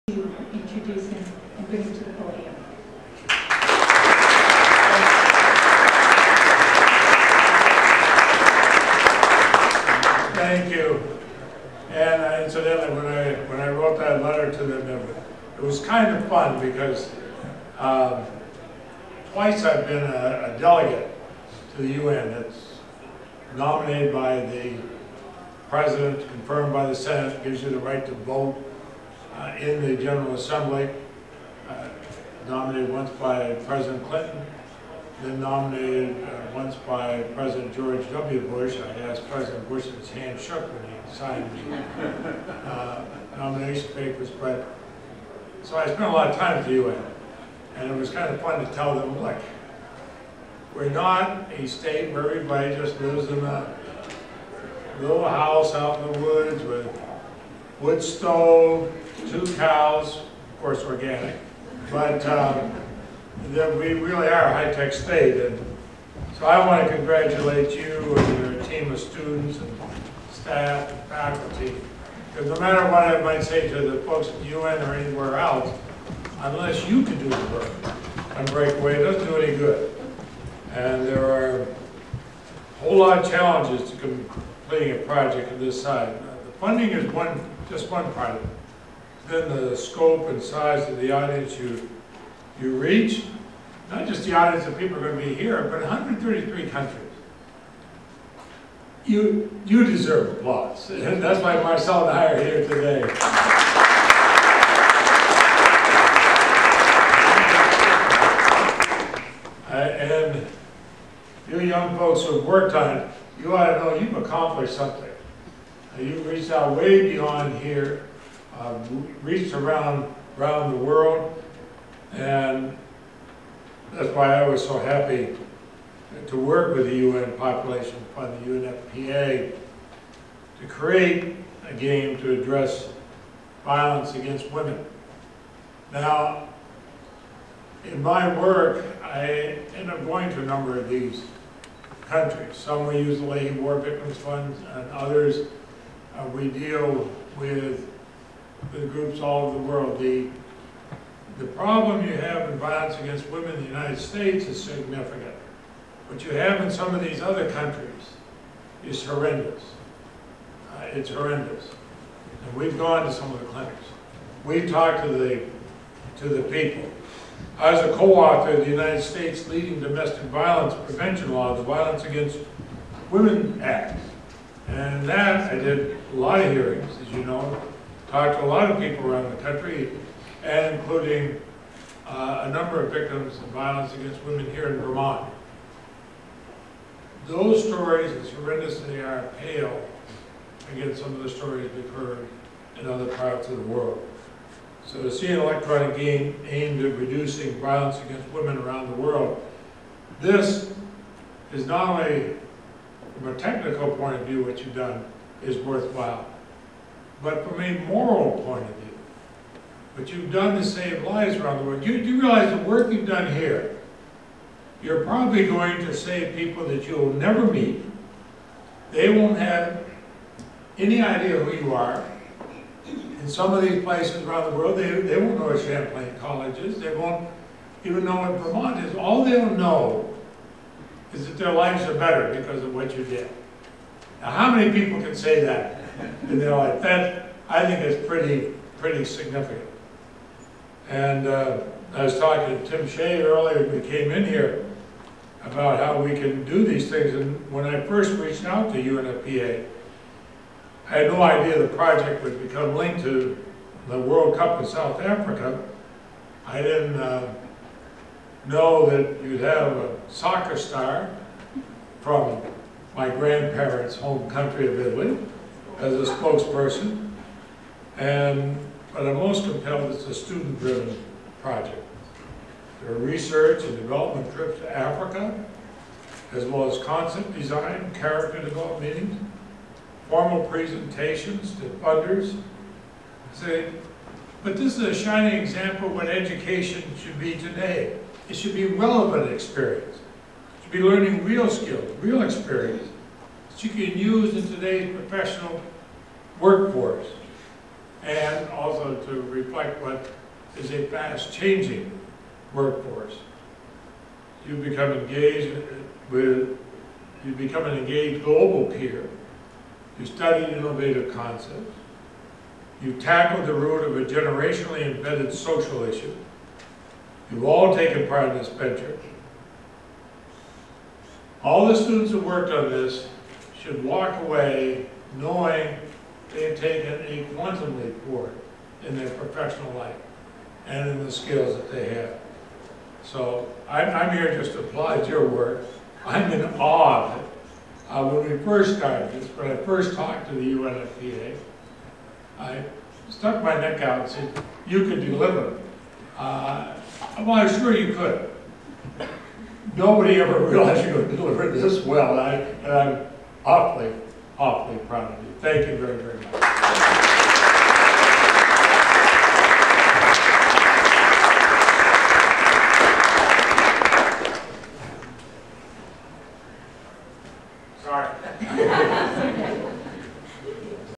to introduce him and bring him to the podium. Thank you. And incidentally, when I wrote that letter to them, it was kind of fun because twice I've been a delegate to the UN. It's nominated by the President, confirmed by the Senate, gives you the right to vote in the General Assembly. Nominated once by President Clinton, then nominated once by President George W. Bush. I asked President Bush if his hand shook when he signed the nomination papers. But so I spent a lot of time at the UN, and it was kind of fun to tell them, look, we're not a state where everybody just lives in a little house out in the woods with wood stove, 2 cows, of course organic, but that we really are a high-tech state. And so I want to congratulate you and your team of students and staff and faculty, because no matter what I might say to the folks at the UN or anywhere else, unless you can do the work on Breakaway, it doesn't do any good. And there are a whole lot of challenges to completing a project of this size. The funding is just one part of it. Then the scope and size of the audience you reach, not just the audience of people who are going to be here, but 133 countries. You deserve applause. And that's why Marcel and I are here today. And you young folks who have worked on it, you ought to know you've accomplished something. You've reached out way beyond here, reached around the world, and that's why I was so happy to work with the UN Population Fund, the UNFPA, to create a game to address violence against women. Now, in my work, I end up going to a number of these countries. Some we use the Leahy War Victims Fund, and others we deal with groups all over the world. The problem you have in violence against women in the United States is significant. What you have in some of these other countries is horrendous. It's horrendous. And we've gone to some of the clinics. We've talked to the people. I was a co-author of the United States Leading Domestic Violence Prevention Law, the Violence Against Women Act. And that, I did a lot of hearings, as you know, talked to a lot of people around the country, and including a number of victims of violence against women here in Vermont. Those stories, as horrendous as they are, pale against some of the stories we've heard in other parts of the world. So to see an electronic game aimed at reducing violence against women around the world, this is not only from a technical point of view what you've done is worthwhile, but from a moral point of view. What you've done to save lives around the world. You realize the work you've done here, you're probably going to save people that you'll never meet. They won't have any idea who you are. In some of these places around the world, they won't know what Champlain College is. They won't even know what Vermont is. All they'll know is that their lives are better because of what you did. Now, how many people can say that in their life? That, I think, is pretty significant. And I was talking to Tim Shea earlier when we came in here about how we can do these things. And when I first reached out to UNFPA, I had no idea the project would become linked to the World Cup in South Africa. I didn't know that you'd have a soccer star from my grandparents' home country of Italy as a spokesperson. But I'm most compelled it's a student-driven project. There are research and development trips to Africa, as well as concept design, character development meetings, formal presentations to funders. But this is a shining example of what education should be today. It should be relevant experience. It should be learning real skills, real experience that you can use in today's professional workforce. and also to reflect what is a fast-changing workforce. You become an engaged global peer. You study innovative concepts. You tackle the root of a generationally embedded social issue. You've all taken part in this venture. All the students who worked on this should walk away knowing they've taken a quantum leap forward in their professional life and in the skills that they have. So I'm here just to applaud your work. I'm in awe of it. When we first started this, when I first talked to the UNFPA, I stuck my neck out and said, you could deliver. Well, I'm sure you could. Nobody ever realized you could deliver this well, and I'm awfully, awfully proud of you. Thank you very, very much.